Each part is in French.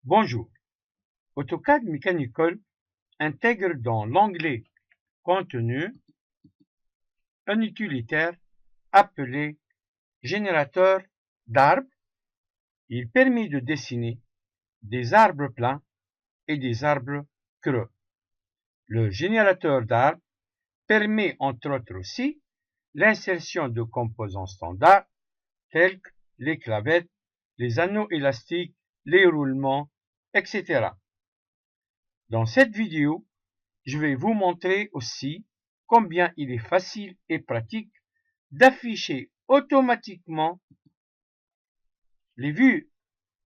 Bonjour. AutoCAD Mechanical intègre dans l'onglet Contenu un utilitaire appelé générateur d'arbres. Il permet de dessiner des arbres plans et des arbres creux. Le générateur d'arbres permet entre autres aussi l'insertion de composants standards tels que les clavettes, les anneaux élastiques, les roulements, etc. Dans cette vidéo, je vais vous montrer aussi combien il est facile et pratique d'afficher automatiquement les vues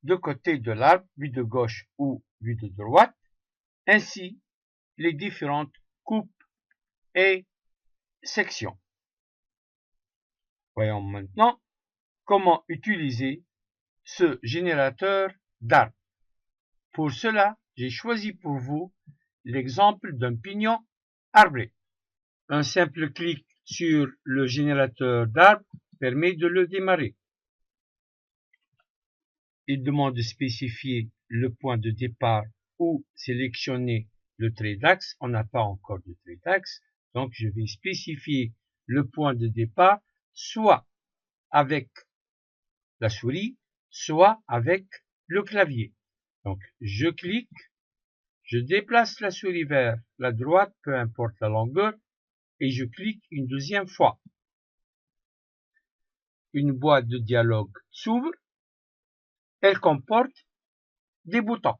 de côté de l'arbre, vue de gauche ou vue de droite, ainsi les différentes coupes et sections. Voyons maintenant comment utiliser ce générateur d'arbres. Pour cela, j'ai choisi pour vous l'exemple d'un pignon arbré. Un simple clic sur le générateur d'arbres permet de le démarrer. Il demande de spécifier le point de départ ou sélectionner le trait d'axe. On n'a pas encore de trait d'axe, donc je vais spécifier le point de départ soit avec la souris, soit avec le clavier. Donc je clique, je déplace la souris vers la droite, peu importe la longueur, et je clique une deuxième fois. Une boîte de dialogue s'ouvre. Elle comporte des boutons.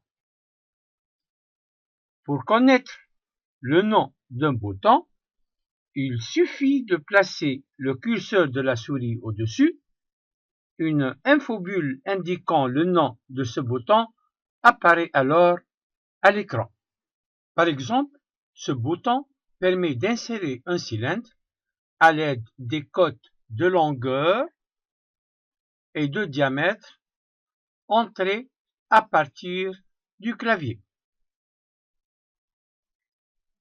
Pour connaître le nom d'un bouton, il suffit de placer le curseur de la souris au-dessus. Une infobulle indiquant le nom de ce bouton apparaît alors à l'écran. Par exemple, ce bouton permet d'insérer un cylindre à l'aide des cotes de longueur et de diamètre entrées à partir du clavier.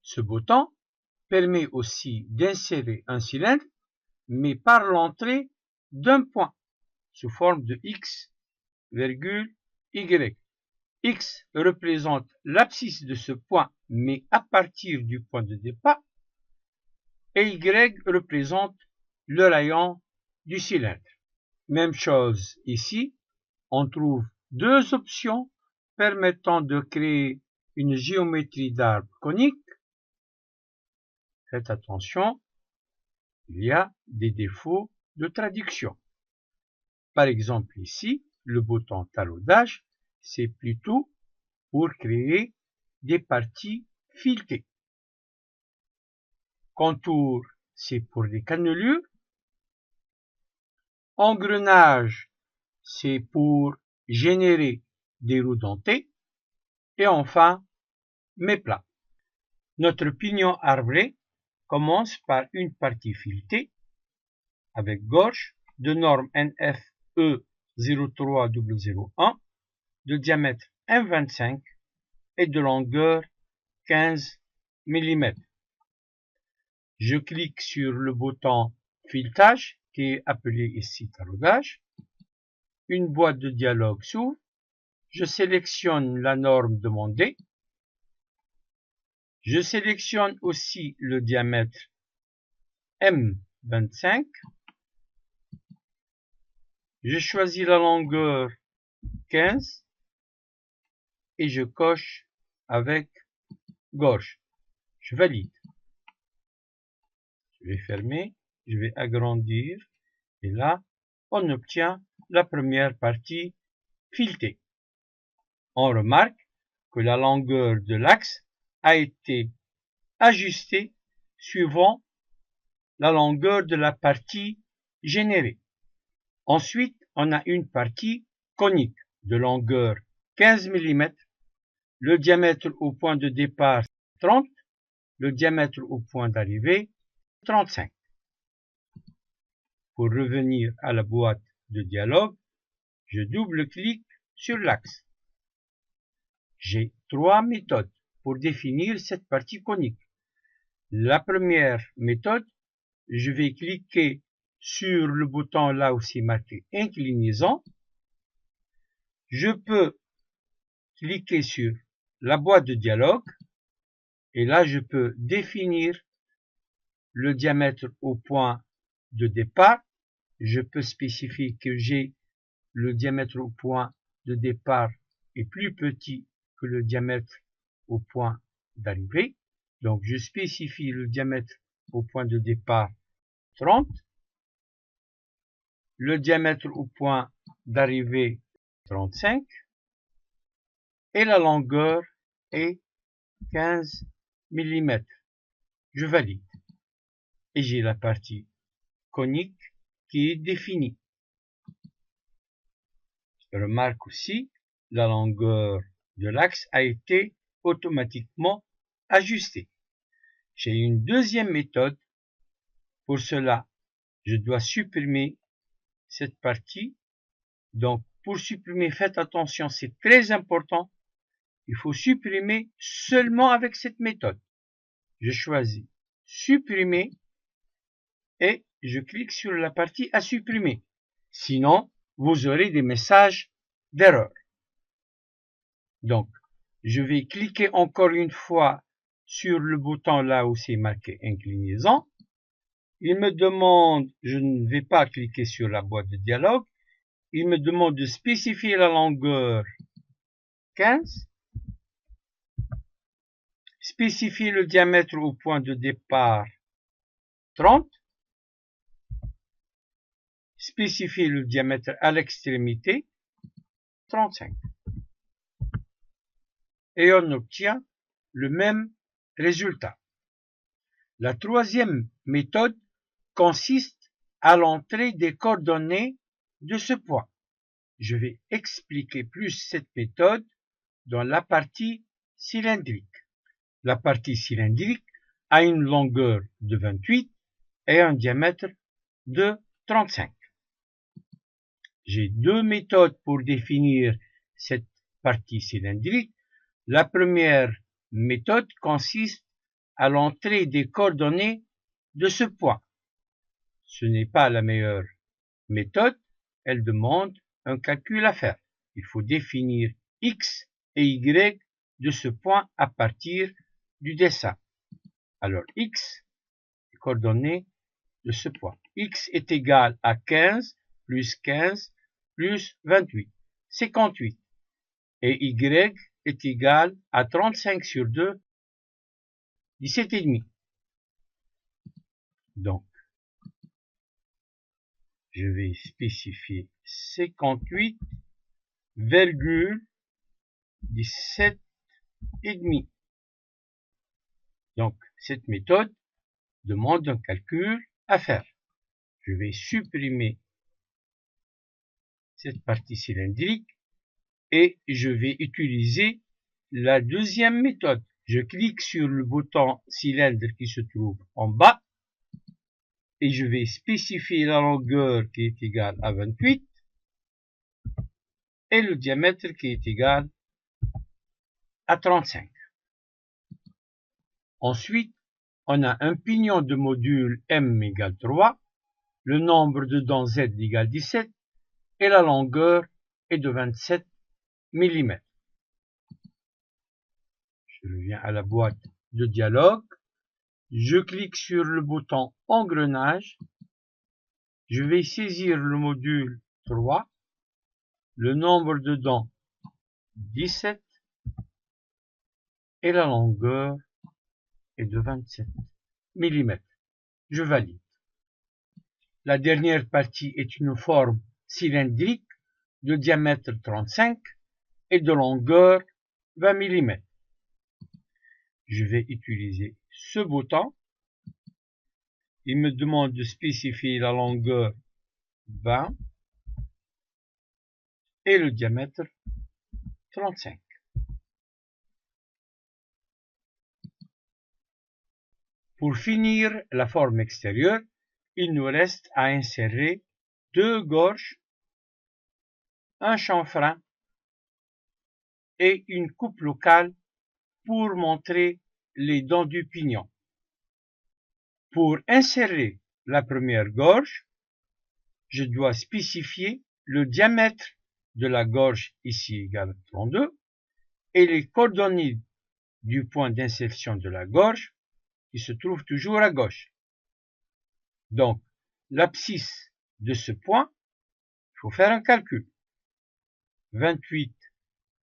Ce bouton permet aussi d'insérer un cylindre, mais par l'entrée d'un point, sous forme de X, Y. X représente l'abscisse de ce point, mais à partir du point de départ, et Y représente le rayon du cylindre. Même chose ici, on trouve deux options permettant de créer une géométrie d'arbre conique. Faites attention, il y a des défauts de traduction. Par exemple ici, le bouton taraudage, c'est plutôt pour créer des parties filetées. Contour, c'est pour les cannelures. Engrenage, c'est pour générer des roues dentées. Et enfin, méplats. Notre pignon arbré commence par une partie filetée avec gorge de norme NFE 03001 de diamètre 1,25 et de longueur 15 mm. Je clique sur le bouton filetage qui est appelé ici taraudage. Une boîte de dialogue s'ouvre. Je sélectionne la norme demandée. Je sélectionne aussi le diamètre M25. Je choisis la longueur 15 et je coche avec gauche. Je valide. Je vais fermer, je vais agrandir et là, on obtient la première partie filetée. On remarque que la longueur de l'axe a été ajustée suivant la longueur de la partie générée. Ensuite, on a une partie conique de longueur 15 mm, le diamètre au point de départ 30, le diamètre au point d'arrivée 35. Pour revenir à la boîte de dialogue, je double-clique sur l'axe. J'ai trois méthodes pour définir cette partie conique. La première méthode, je vais cliquer sur le bouton là où c'est marqué inclinaison. Je peux cliquer sur la boîte de dialogue et là je peux définir le diamètre au point de départ. Je peux spécifier que j'ai le diamètre au point de départ est plus petit que le diamètre au point d'arrivée. Donc je spécifie le diamètre au point de départ 30, le diamètre au point d'arrivée 35 et la longueur est 15 mm. Je valide et j'ai la partie conique qui est définie. Remarque aussi, la longueur de l'axe a été automatiquement ajustée. J'ai une deuxième méthode. Pour cela, je dois supprimer cette partie. Donc, pour supprimer, faites attention, c'est très important. Il faut supprimer seulement avec cette méthode. Je choisis supprimer et je clique sur la partie à supprimer. Sinon, vous aurez des messages d'erreur. Donc, je vais cliquer encore une fois sur le bouton là où c'est marqué inclinaison. Il me demande, je ne vais pas cliquer sur la boîte de dialogue. Il me demande de spécifier la longueur 15. Spécifier le diamètre au point de départ 30. Spécifier le diamètre à l'extrémité 35. Et on obtient le même résultat. La troisième méthode consiste à l'entrée des coordonnées de ce point. Je vais expliquer plus cette méthode dans la partie cylindrique. La partie cylindrique a une longueur de 28 et un diamètre de 35. J'ai deux méthodes pour définir cette partie cylindrique. La première méthode consiste à l'entrée des coordonnées de ce point. Ce n'est pas la meilleure méthode, elle demande un calcul à faire. Il faut définir x et y de ce point à partir du dessin. Alors x, les coordonnées de ce point. X est égal à 15 plus 28, 58. Et y est égal à 35 sur 2, 17,5. Donc, je vais spécifier 58,17,5. Donc, cette méthode demande un calcul à faire. Je vais supprimer cette partie cylindrique et je vais utiliser la deuxième méthode. Je clique sur le bouton cylindre qui se trouve en bas et je vais spécifier la longueur qui est égale à 28 et le diamètre qui est égal à 35. Ensuite, on a un pignon de module M égale 3, le nombre de dents Z égale 17 et la longueur est de 27 mm. Je reviens à la boîte de dialogue. Je clique sur le bouton engrenage. Je vais saisir le module 3, le nombre de dents 17 et la longueur est de 27 mm. Je valide. La dernière partie est une forme cylindrique de diamètre 35 et de longueur 20 mm. Je vais utiliser ce bouton. Il me demande de spécifier la longueur 20 et le diamètre 35. Pour finir la forme extérieure, il nous reste à insérer deux gorges, un chanfrein et une coupe locale pour montrer les dents du pignon. Pour insérer la première gorge, je dois spécifier le diamètre de la gorge ici égale à 32 et les coordonnées du point d'insertion de la gorge qui se trouve toujours à gauche. Donc, l'abscisse de ce point, il faut faire un calcul. 28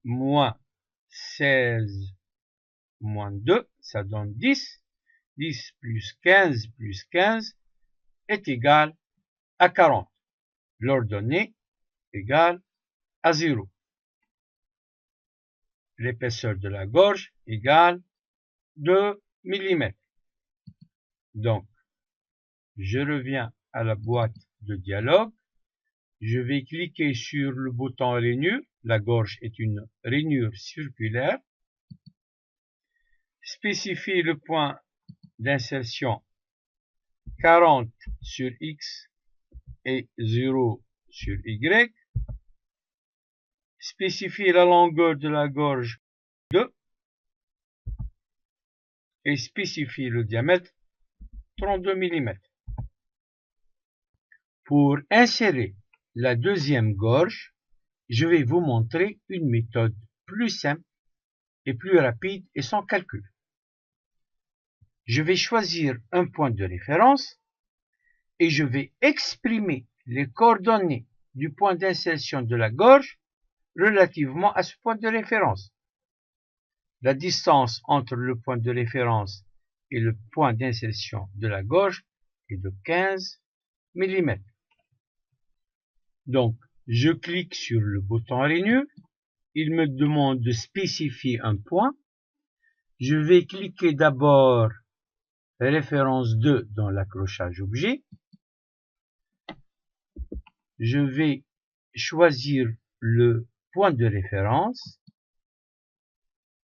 moins 16 moins 2, ça donne 10. 10 plus 15 est égal à 40. L'ordonnée égale à 0. L'épaisseur de la gorge égale 2 mm. Donc, je reviens à la boîte de dialogue. Je vais cliquer sur le bouton rainure. La gorge est une rainure circulaire. Spécifier le point d'insertion 40 sur X et 0 sur Y. Spécifier la longueur de la gorge 2 et spécifier le diamètre 32 mm. Pour insérer la deuxième gorge, je vais vous montrer une méthode plus simple et plus rapide et sans calcul. Je vais choisir un point de référence et je vais exprimer les coordonnées du point d'insertion de la gorge relativement à ce point de référence. La distance entre le point de référence et le point d'insertion de la gorge est de 15 mm. Donc, je clique sur le bouton rainure. Il me demande de spécifier un point. Je vais cliquer d'abord référence 2 dans l'accrochage objet. Je vais choisir le point de référence.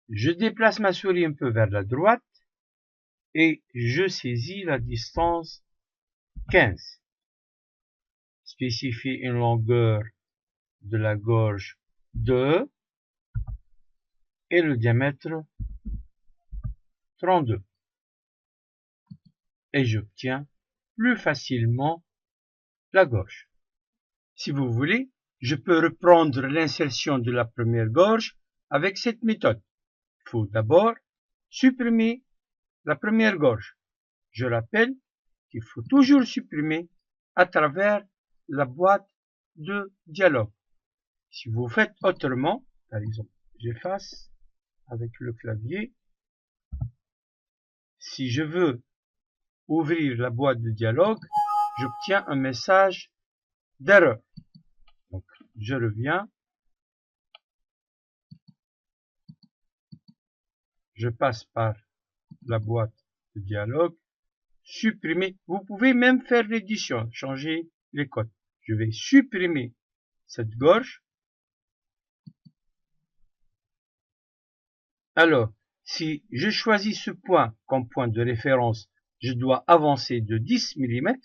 Je déplace ma souris un peu vers la droite et je saisis la distance 15. Spécifier une longueur de la gorge 2 et le diamètre 32. Et j'obtiens plus facilement la gorge. Si vous voulez, je peux reprendre l'insertion de la première gorge avec cette méthode. Il faut d'abord supprimer la première gorge. Je rappelle qu'il faut toujours supprimer à travers la boîte de dialogue. Si vous faites autrement, par exemple, j'efface avec le clavier. Si je veux ouvrir la boîte de dialogue, j'obtiens un message d'erreur. Donc, je reviens. Je passe par la boîte de dialogue. Supprimer. Vous pouvez même faire l'édition, changer les codes. Je vais supprimer cette gorge. Alors, si je choisis ce point comme point de référence, je dois avancer de 10 mm.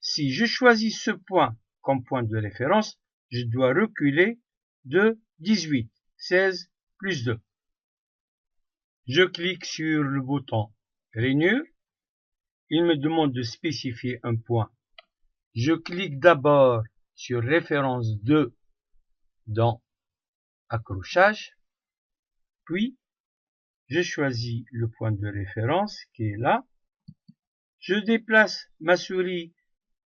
Si je choisis ce point comme point de référence, je dois reculer de 18, 16 plus 2. Je clique sur le bouton rainure. Il me demande de spécifier un point. Je clique d'abord sur référence 2 dans accrochage, puis je choisis le point de référence qui est là. Je déplace ma souris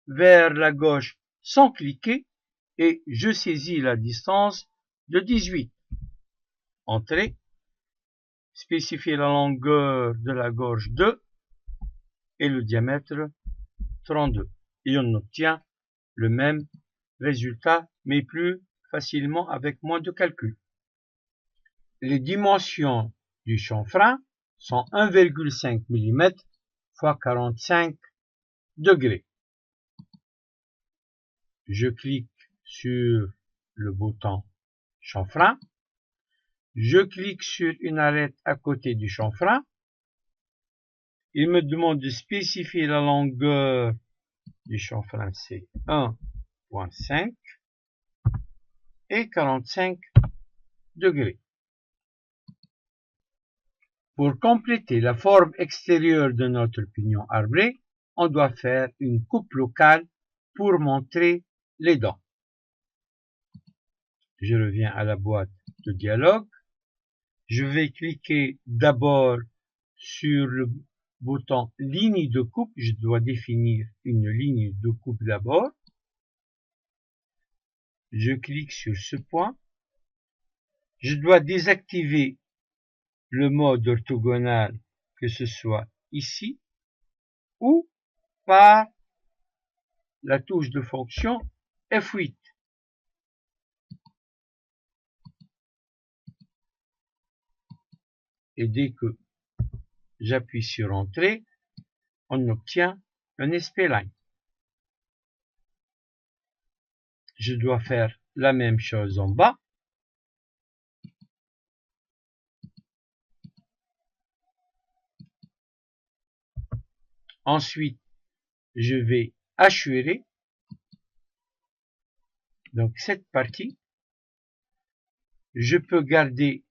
vers la gauche sans cliquer et je saisis la distance de 18. Entrée. Spécifier la longueur de la gorge 2 et le diamètre 32. Et on obtient le même résultat, mais plus facilement avec moins de calcul. Les dimensions du chanfrein sont 1,5 mm x 45 degrés. Je clique sur le bouton chanfrein. Je clique sur une arête à côté du chanfrein. Il me demande de spécifier la longueur du chanfrein, c'est 1,5 et 45 degrés. Pour compléter la forme extérieure de notre pignon arbré, on doit faire une coupe locale pour montrer les dents. Je reviens à la boîte de dialogue. Je vais cliquer d'abord sur le bouton ligne de coupe. Je dois définir une ligne de coupe d'abord. Je clique sur ce point. Je dois désactiver le mode orthogonal, que ce soit ici ou par la touche de fonction F8. Et dès que j'appuie sur Entrée, on obtient un spline. Je dois faire la même chose en bas. Ensuite, je vais hachurer donc cette partie. Je peux garder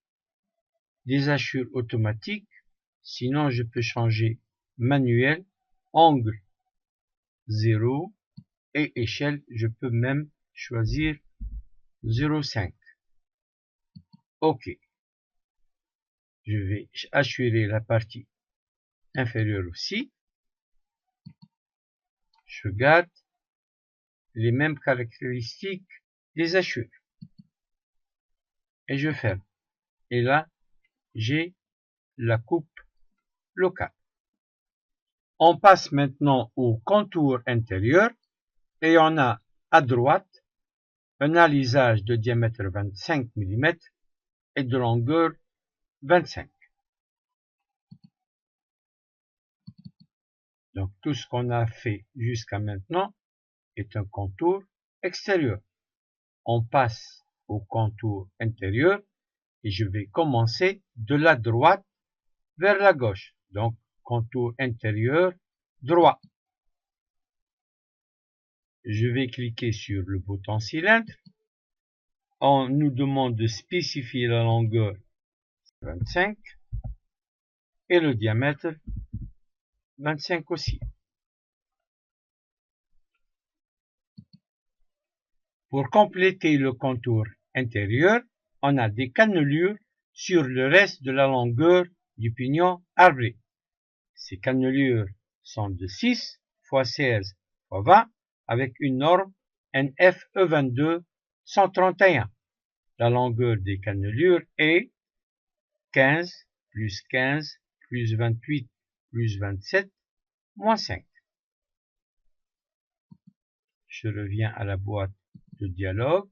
des hachures automatiques, sinon je peux changer manuel, angle 0 et échelle, je peux même choisir 0,5. OK. Je vais hachurer la partie inférieure aussi. Je garde les mêmes caractéristiques des hachures. Et je ferme. Et là, j'ai la coupe locale. On passe maintenant au contour intérieur et on a à droite un alisage de diamètre 25 mm et de longueur 25. Donc tout ce qu'on a fait jusqu'à maintenant est un contour extérieur. On passe au contour intérieur et je vais commencer de la droite vers la gauche. Donc contour intérieur droit. Je vais cliquer sur le bouton cylindre. On nous demande de spécifier la longueur 25 et le diamètre 25 aussi. Pour compléter le contour intérieur, on a des cannelures sur le reste de la longueur du pignon arbré. Ces cannelures sont de 6 x 16 x 20 avec une norme NF-E22 131. La longueur des cannelures est 15 plus 15 plus 28 plus 27 moins 5. Je reviens à la boîte de dialogue.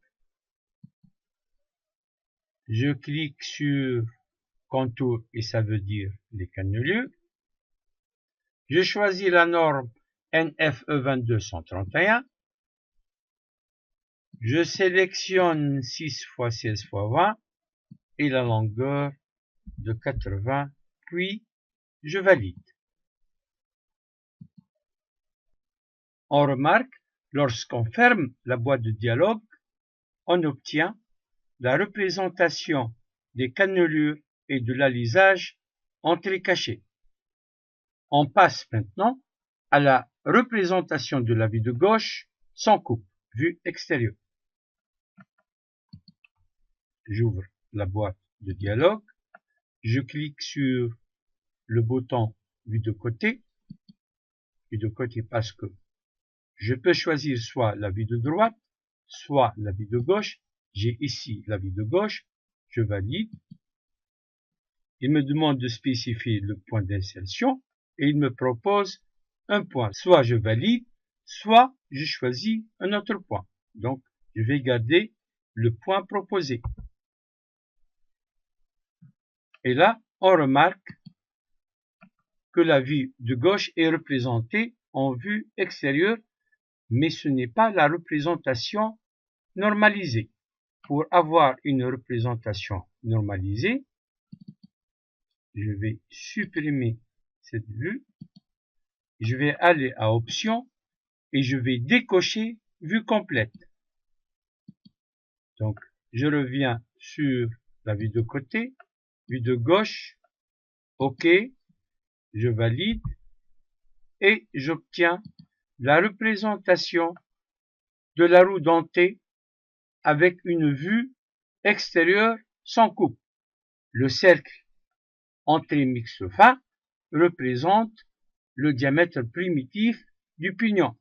Je clique sur contour et ça veut dire les cannelures. Je choisis la norme NF-E22 131. Je sélectionne 6 x 16 x 20 et la longueur de 80, puis je valide. On remarque, lorsqu'on ferme la boîte de dialogue, on obtient la représentation des cannelures et de l'alisage entrecachés. On passe maintenant à la représentation de la vue de gauche sans coupe, vue extérieure. J'ouvre la boîte de dialogue, je clique sur le bouton vue de côté parce que je peux choisir soit la vue de droite, soit la vue de gauche. J'ai ici la vue de gauche, je valide. Il me demande de spécifier le point d'insertion et il me propose un point. Soit je valide, soit je choisis un autre point. Donc, je vais garder le point proposé. Et là, on remarque que la vue de gauche est représentée en vue extérieure, mais ce n'est pas la représentation normalisée. Pour avoir une représentation normalisée, je vais supprimer cette vue, je vais aller à Options et je vais décocher vue complète. Donc, je reviens sur la vue de côté, vue de gauche, OK, je valide et j'obtiens la représentation de la roue dentée avec une vue extérieure sans coupe. Le cercle entrée mixte fin représente le diamètre primitif du pignon.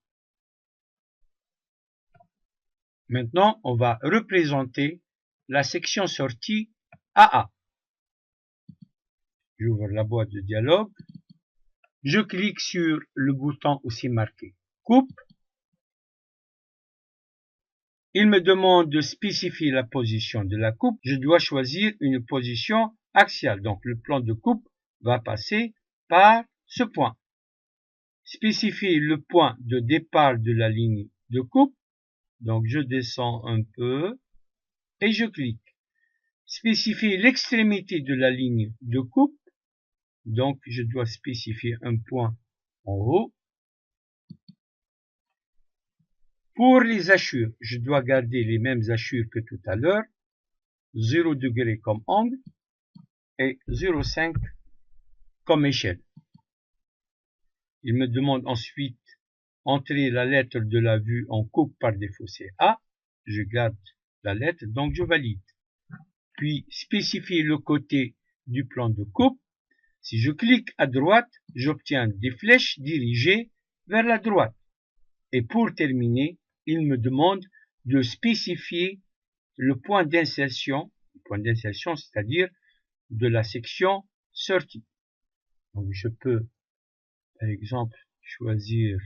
Maintenant, on va représenter la section sortie AA. J'ouvre la boîte de dialogue. Je clique sur le bouton aussi marqué Coupe. Il me demande de spécifier la position de la coupe. Je dois choisir une position axiale. Donc, le plan de coupe va passer par ce point. Spécifier le point de départ de la ligne de coupe. Donc, je descends un peu et je clique. Spécifier l'extrémité de la ligne de coupe. Donc, je dois spécifier un point en haut. Pour les hachures, je dois garder les mêmes hachures que tout à l'heure. 0 degré comme angle et 0,5 comme échelle. Il me demande ensuite entrer la lettre de la vue en coupe par défaut c'est A. Je garde la lettre, donc je valide. Puis spécifier le côté du plan de coupe. Si je clique à droite, j'obtiens des flèches dirigées vers la droite. Et pour terminer, il me demande de spécifier le point d'insertion, c'est-à-dire de la section sortie. Donc je peux, par exemple, choisir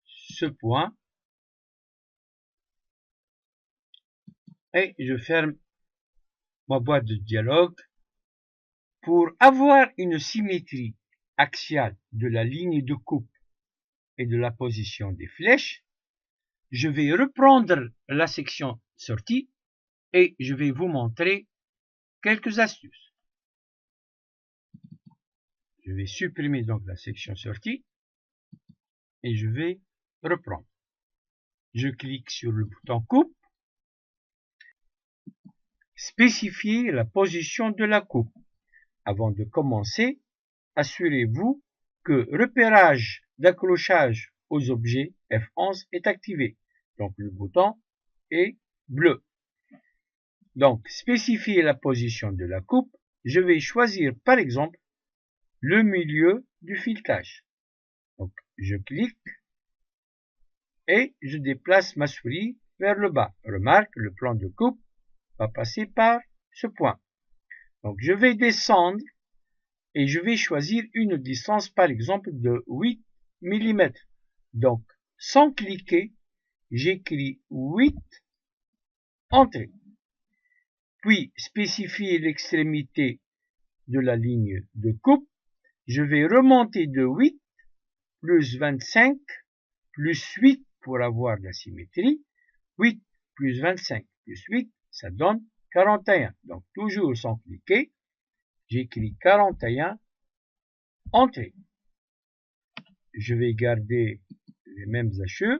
ce point et je ferme ma boîte de dialogue. Pour avoir une symétrie axiale de la ligne de coupe et de la position des flèches, je vais reprendre la section sortie et je vais vous montrer quelques astuces. Je vais supprimer donc la section sortie et je vais reprendre. Je clique sur le bouton coupe. Spécifier la position de la coupe. Avant de commencer, assurez-vous que repérage d'accrochage aux objets F11 est activé. Donc le bouton est bleu. Donc spécifier la position de la coupe. Je vais choisir par exemple le milieu du filetage. Donc je clique et je déplace ma souris vers le bas. Remarque, le plan de coupe va passer par ce point. Donc je vais descendre et je vais choisir une distance par exemple de 8 mm. Donc sans cliquer, j'écris 8, entrée. Puis spécifier l'extrémité de la ligne de coupe. Je vais remonter de 8 plus 25 plus 8 pour avoir la symétrie. 8 plus 25 plus 8, ça donne 41. Donc toujours sans cliquer, j'écris 41, entrée. Je vais garder les mêmes hachures,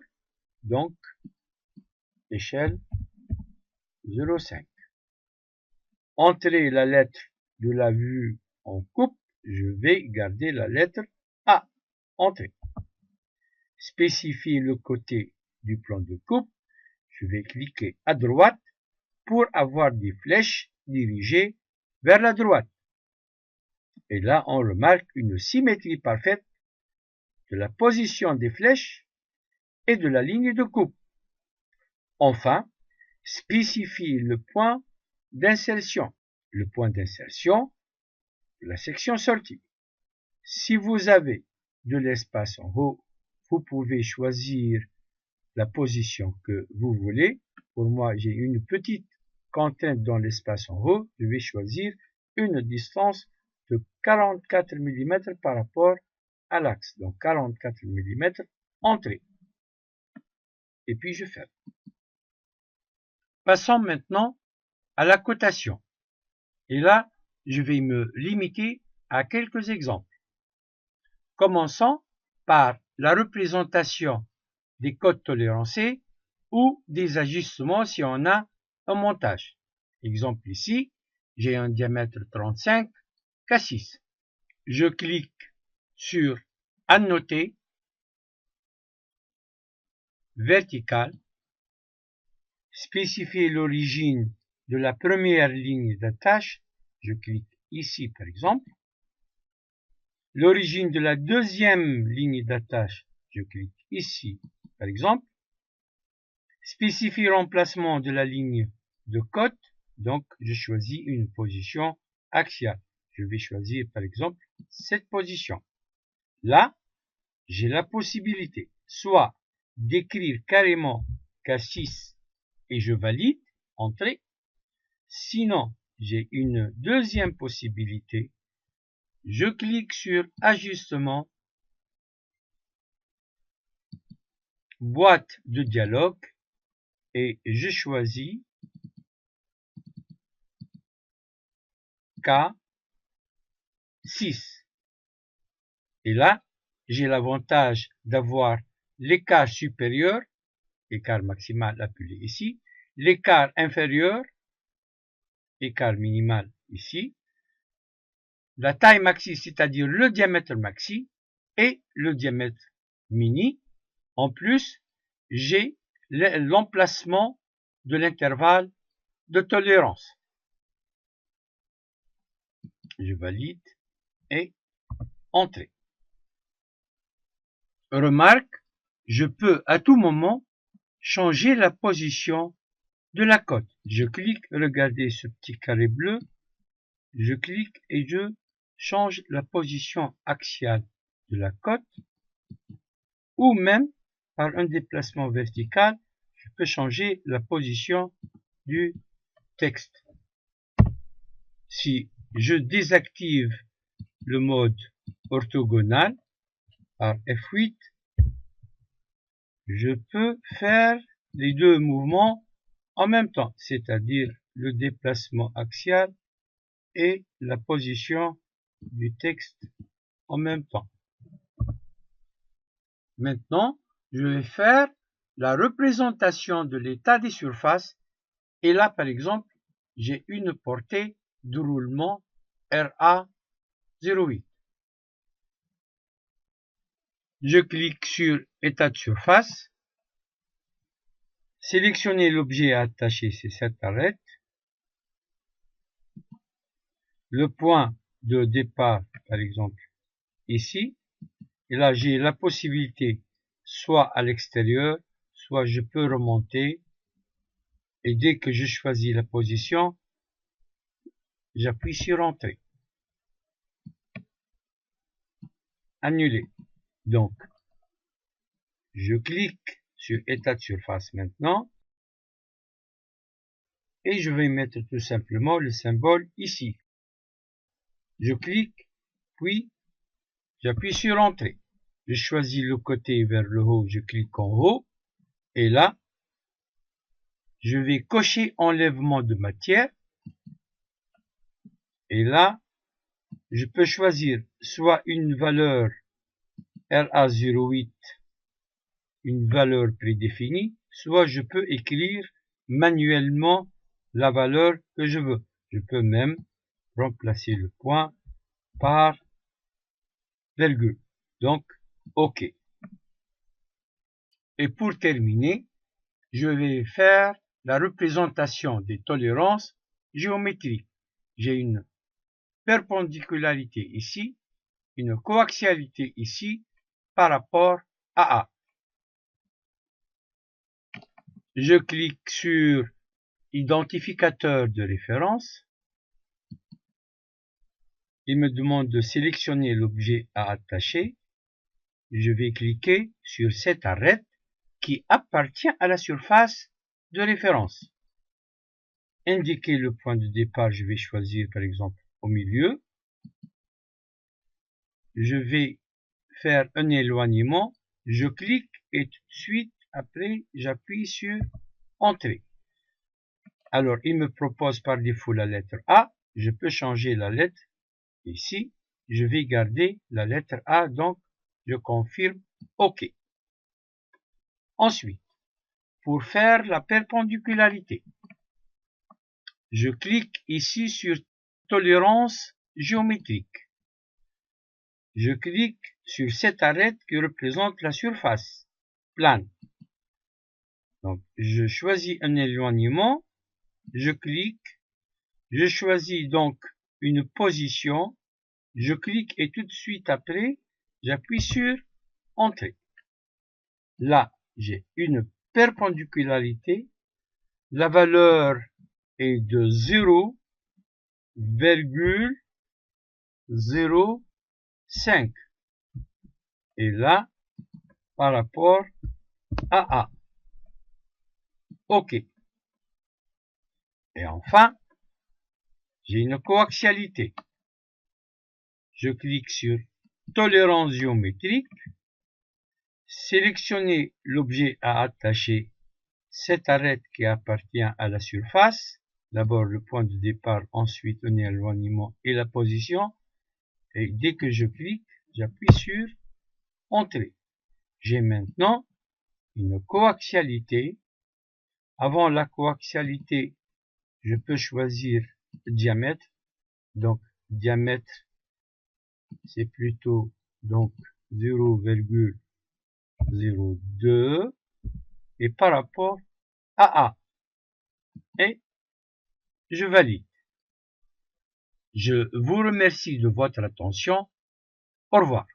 donc échelle 0,5. Entrer la lettre de la vue en coupe, je vais garder la lettre A, entrée. Spécifier le côté du plan de coupe, je vais cliquer à droite pour avoir des flèches dirigées vers la droite. Et là, on remarque une symétrie parfaite de la position des flèches et de la ligne de coupe. Enfin, spécifier le point d'insertion. Le point d'insertion de la section sortie. Si vous avez de l'espace en haut, vous pouvez choisir la position que vous voulez. Pour moi, j'ai une petite contrainte dans l'espace en haut. Je vais choisir une distance de 44 mm par rapport à l'axe. Donc 44 mm, entrée. Et puis je ferme. Passons maintenant à la cotation. Et là, je vais me limiter à quelques exemples. Commençons par la représentation des codes tolérancés ou des ajustements si on a un montage. Exemple ici, j'ai un diamètre 35, K6. Je clique sur Annoter, vertical, spécifier l'origine de la première ligne d'attache, je clique ici par exemple. L'origine de la deuxième ligne d'attache, je clique ici par exemple. Spécifier remplacement de la ligne de cote, donc je choisis une position axiale. Je vais choisir par exemple cette position. Là, j'ai la possibilité soit d'écrire carrément K6 et je valide, entrée. Sinon, j'ai une deuxième possibilité. Je clique sur Ajustement, boîte de dialogue et je choisis K6. Et là, j'ai l'avantage d'avoir l'écart supérieur, écart maximal appelé ici, l'écart inférieur, écart minimal ici, la taille maxi, c'est-à-dire le diamètre maxi, et le diamètre mini. En plus, j'ai l'emplacement de l'intervalle de tolérance. Je valide et entrer. Remarque, je peux à tout moment changer la position de la cote. Je clique, regardez ce petit carré bleu, je clique et je change la position axiale de la cote, ou même par un déplacement vertical, je peux changer la position du texte. Si je désactive le mode orthogonal par F8, je peux faire les deux mouvements en même temps, c'est-à-dire le déplacement axial et la position du texte en même temps. Maintenant, je vais faire la représentation de l'état des surfaces et là, par exemple, j'ai une portée de roulement RA08. Je clique sur état de surface, sélectionner l'objet à attacher, c'est cette arête. Le point de départ, par exemple, ici. Et là, j'ai la possibilité, soit à l'extérieur, soit je peux remonter. Et dès que je choisis la position, j'appuie sur Entrée. Annuler. Donc, je clique sur État de surface maintenant. Et je vais mettre tout simplement le symbole ici. Je clique, puis j'appuie sur Entrée. Je choisis le côté vers le haut, je clique en haut. Et là, je vais cocher enlèvement de matière. Et là, je peux choisir soit une valeur RA08, une valeur prédéfinie, soit je peux écrire manuellement la valeur que je veux. Je peux même remplacer le point par virgule. Donc, OK. Et pour terminer, je vais faire la représentation des tolérances géométriques. J'ai une perpendicularité ici, une coaxialité ici par rapport à A. Je clique sur identificateur de référence. Il me demande de sélectionner l'objet à attacher. Je vais cliquer sur cette arête qui appartient à la surface de référence. Indiquer le point de départ, je vais choisir par exemple au milieu. Je vais faire un éloignement. Je clique et tout de suite après j'appuie sur Entrée. Alors il me propose par défaut la lettre A. Je peux changer la lettre. Ici, je vais garder la lettre A, donc je confirme OK. Ensuite, pour faire la perpendicularité, je clique ici sur tolérance géométrique. Je clique sur cette arête qui représente la surface plane. Donc, je choisis un éloignement, je clique, je choisis donc une position, je clique et tout de suite après, j'appuie sur Entrée. Là, j'ai une perpendicularité. La valeur est de 0,05. Et là, par rapport à A. OK. Et enfin, j'ai une coaxialité. Je clique sur Tolérance géométrique. Sélectionnez l'objet à attacher, cette arête qui appartient à la surface. D'abord le point de départ, ensuite un éloignement et la position. Et dès que je clique, j'appuie sur Entrée. J'ai maintenant une coaxialité. Avant la coaxialité, je peux choisir le diamètre. Donc, diamètre, c'est plutôt donc 0,02 et par rapport à A. Et je valide. Je vous remercie de votre attention. Au revoir.